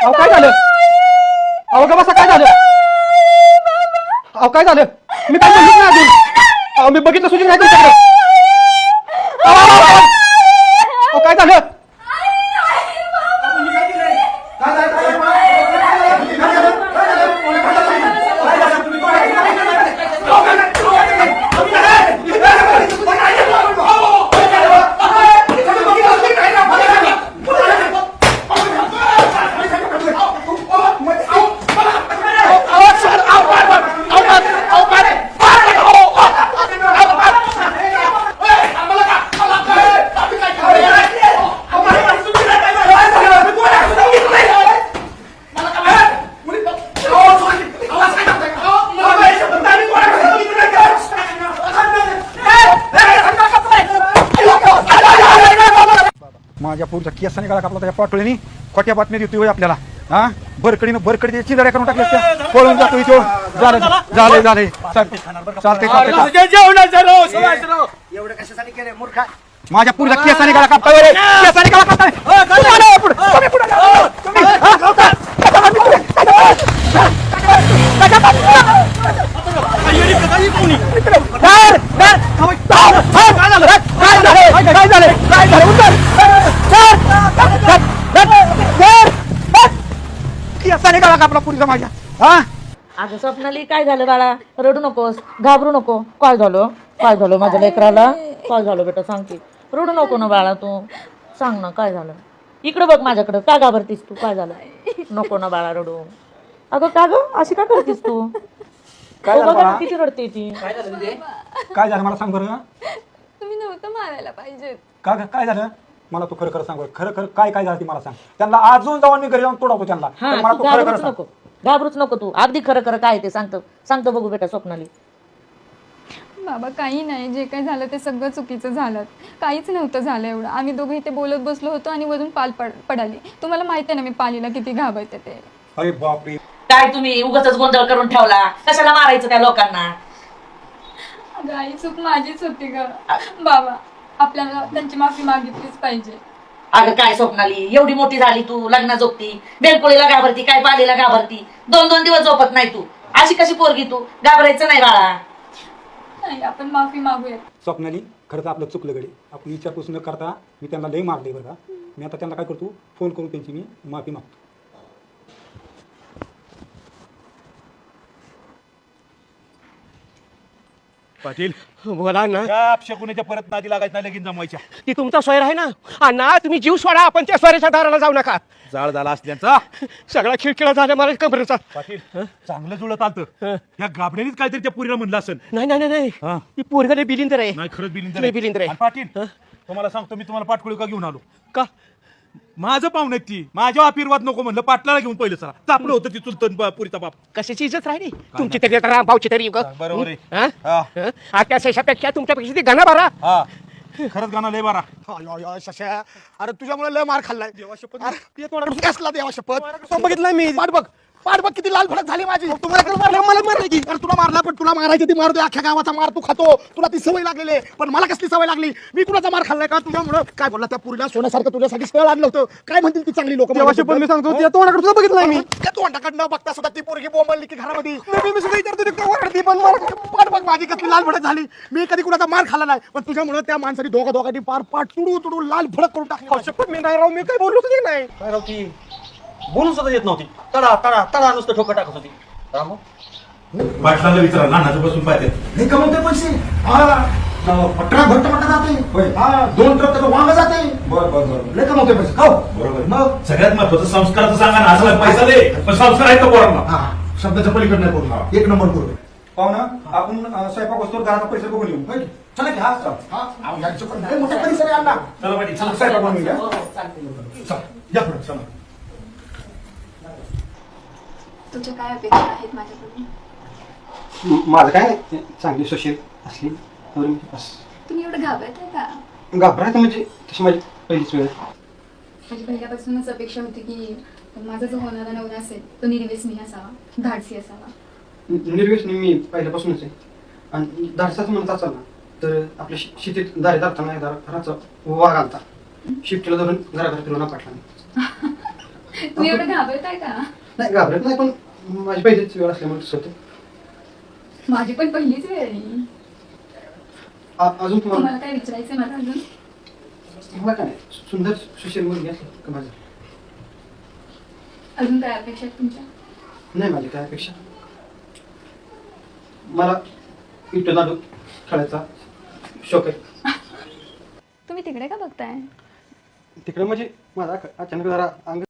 अहो काय झालं? अहो का बसा, काय झालं? अहो काय झालं? मी काय म्हणत नाही अजून. अहो मी बघितलं सुद्धा नाही तुमच्याकडे. अहो काय झालं? माझ्या पुढचा केसाने गळा कापला त्याच्या पाटोळीने खोट्या बातम्या देतोय आपल्याला. हा बरकडी चिंदड्या करून टाकल्या असत्या. पळून जातोय तो. झाले चालते. एवढं कशासाठी केलंय मूर्खा? माझ्या पुढचा केसाने गळा कापताय. केसाने गळा कापताय. केसाने गळा कापला पुरीचा माझ्या. हा अगं स्वप्नाली काय झालं बाळा? रडू नकोस, घाबरू नको. काय झालं माझ्या लेकराला? काय झालं बेटा सांग की. रडू नको ना बाळा, तू सांग ना काय झालं. इकडं बघ माझ्याकडं. का घाबरतीस तू? काय झालं? नको ना बाळा रडू. अगं का ग अशी का करतीस तू? काय झालं बघा ना बाळा? किती रडते ती. काय झालं मला सांग बरं. तुम्ही नव्हतं मारायला पाहिजे. काय झालं मला तू खरं सांग बरं. खरं काय झालं ते मला सांग. त्यांना अजून जाऊन मी घरी जाऊन तोडवतो त्यांना. हा तर मला तू तू खरं घाबरूच नको, घाबरूच नको तू. अगदी खरं काय ते सांगतो बघू बेटा स्वप्नाली. बाबा काही नाही, जे काही झालं ते सगळं चुकीचं झालं. काहीच नव्हतं झालं एवढं. आम्ही दोघं इथे बोलत बसलो होतो आणि वरून पाल पडाली. तुम्हाला माहिती आहे ना मी पालीला किती घाबरते ते. अरे बापरे. काय तुम्ही उगाचच गोंधळ करून ठेवला? कशाला मारायचं त्या लोकांना? अगं आई चूक माझीच होती ग बाबा. आपल्याला त्यांची माफी मागितलीच पाहिजे. अगं काय स्वप्नाली, एवढी मोठी झाली तू, लग्न झोपती, बेलपोळीला घाबरती, काय पालीला घाबरती. 2-2 दिवस झोपत नाही तू. अशी कशी पोरगी तू? घाबरायचं नाही बाळा. नाही आपण माफी मागूया. स्वप्नाली खरंच आपलं चुकलं गडी. आपण विचारपूस न करता मी त्यांना लई मारले बरं का. मी आता त्यांना काय करतो, फोन करून त्यांची मी माफी मागतो. पाटील बोला ना. शकूनच्या परत नादी लागायचं नाही, लगीन जमवायच्या. ती तुमचा स्वैर आहे ना. अण्णा तुम्ही जीव सोडा, आपण त्या स्वैराच्या दाराला जाऊ नका. जाळ झाला असल्याचा सगळा खिळखिळा झाला मला कमरेचा. पाटील चांगलं जुळत आलतं. या गाबड्यानेच काहीतरी त्या पुरीला म्हणलं असेल. नाही हा. ती पोरगाने बिलिंदर आहे. नाही खरंच बिलिंदर लय बिलिंदर आहे. आणि पाटील तुम्हाला सांगतो, मी तुम्हाला पाटकुळी का घेऊन आलो. का? माझं पाहुणे ती माझ्या आशीर्वाद नको म्हणलं, पाटलाला घेऊन पहिलं चला. चापलं होतं ती चुलतन पुरीचा बाप. कशाची इज्जत राहिली तुमची तरी आता रामभाऊची तरी बरोबर आहे. हा? हा. हा, त्या शेषापेक्षा तुमच्यापेक्षा ती गणा बारा. हा खरंच गाणं लय बारा. शशा अरे तुझ्यामुळे लय मार खाल्लाय. देवा शपथ कसला देवा शपथ बघितलं मी. पाठ बघ किती लाल भडक झाली माझी. तुम्हाला मला मारलं की? अरे तुला मारला, पण तुला मारायची ती मारतो. अख्ख्या गावाचा मार तू खातो. तुला ती सवय लागलेली आहे. पण मला कसली सवय लागली? मी कुणाचा मार खाल्लाय का? तुझ्यामुळे काय बोलला त्या पुरीला सोन्यासारखं तुझ्यासाठी स्थळ आणलं होतं. काय म्हणतील ती चांगली लोक? पण मी सांगतो त्या तोंडाकडे सुद्धा बघितलं मी. त्या तोंडाकडनं बघता सुद्धा ती पोरगी बोंबलली की घरामध्ये. मी सुद्धा विचारतो पण मला पाठ बघ माझी कसली लाल भडक झाली. मी कधी कुणाचा मार खाल्ला नाही, पण तुझ्यामुळे त्या माणसाने दोघांनी पार पाठ तुडू लाल भडक करून टाकली. शपथ मी नाही राव, मी काय बोललो तुझे नाही. काय राव ती बोलून सुद्धा येत नव्हती. तडा नुसतं ठोकं टाकत होती. रामू पाटलाला विचारा, लहानाचं बसून पाहते. हे कमवते पैसे. पटरा भट्ट म्हणता जाते. 2 ट्रक त्याचं वांग जाते. बरं लय कमवते पैसे. खाऊ बरोबर. मग सगळ्यात महत्वाचं संस्काराचं सांगा ना. असं पैसा दे पण संस्कार आहेत का पोरांना? शब्दाच्या पलीकडे नाही करू. 1 नंबर करू. पाहुणा आपण स्वयंपाक वस्तूवर घराचा पैसे बघून येऊ. होय की? चला की. हा यांचं पण लय मोठा परिसर आहे अण्णा. चला पाटील चला. स्वयंपाक बनवून घ्या. चालते. या पुढे चला. तुझ्या काय अपेक्षा आहेत माझ्याकडून? माझं काय नाही, चांगली सुशील असली तर बस. तुम्ही एवढं घाबरताय का? घाबरायचं म्हणजे तशी माझी पहिलीच वेळ. माझी पहिल्यापासूनच अपेक्षा होती की माझा जो होणारा नवरा असेल तो निर्व्यसनी असावा, धाडसी असावा. निर्व्यसनी मी पहिल्यापासूनच आहे. आणि धाडसाचं म्हणत असाल ना तर आपल्या शेतीत दारे धरताना घराचा वाघ घालता. शिफ्टीला धरून घराघर फिरवणं पाटला. तुम्ही एवढं घाबरताय का? नाही घाबरत नाही, पण माझी पहिलीच वेळ असल्यामुळे तसं होतं. माझी पण पहिलीच वेळ आहे. अजून तुम्हाला तुम्हाला काय विचारायचंय मला अजून? मला काय नाही, सुंदर सुशील मुलगी असली का माझं. अजून काय अपेक्षा आहेत तुमच्या? नाही माझी काय अपेक्षा, मला इटो दाडू खेळायचा शौक आहे. तुम्ही तिकडे का बघताय? तिकडे म्हणजे माझा अचानक जरा अंग